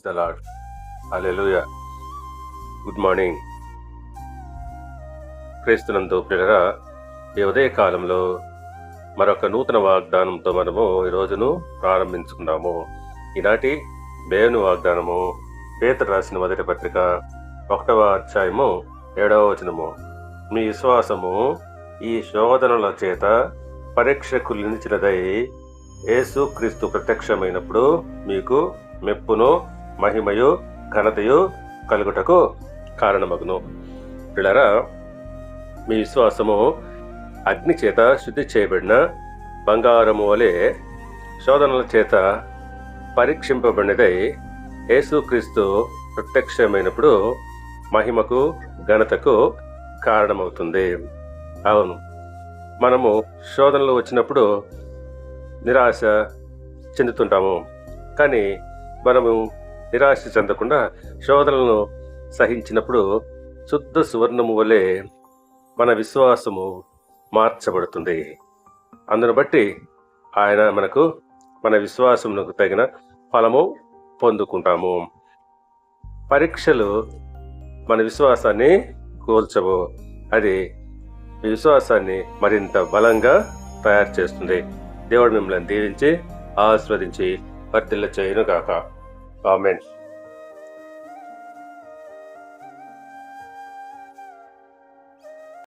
The lord. Hallelujah. Good morning. క్రీస్తునందు ప్రియులారా, ఈ ఉదయ కాలంలో మరొక నూతన వాగ్దానంతో మనము ఈ రోజును ప్రారంభించుకున్నాము. ఈనాటి దేవుని వాగ్దానము పేతురు రాసిన మొదటి పత్రిక 1వ అధ్యాయము 7వ వచనము. మీ విశ్వాసము ఈ శోధనల చేత పరీక్షకు నిలిచినదై యేసు క్రీస్తు ప్రత్యక్షమైనప్పుడు మీకు మెప్పును మహిమయు ఘనతయు కలుగుటకు కారణమగును. పిల్లరా, మీ విశ్వాసము అగ్ని చేత శుద్ధి చేయబడిన బంగారము వలె శోధనల చేత పరీక్షింపబడినదై యేసుక్రీస్తు ప్రత్యక్షమైనప్పుడు మహిమకు ఘనతకు కారణమవుతుంది. అవును, మనము శోధనలు వచ్చినప్పుడు నిరాశ చెందుతుంటాము. కానీ మనము నిరాశ చెందకుండా శోధనలను సహించినప్పుడు శుద్ధ సువర్ణము వలె మన విశ్వాసము మార్చబడుతుంది. అందును బట్టి ఆయన మన విశ్వాసమునకు తగిన ఫలము పొందుకుంటాము. పరీక్షలు మన విశ్వాసాన్ని కూల్చవు. అది మీ విశ్వాసాన్ని మరింత బలంగా తయారు చేస్తుంది. దేవుడు మిమ్మల్ని దీవించి ఆశీర్వదించి వర్ధిల్ల చేయును గాక. ఆమేన్.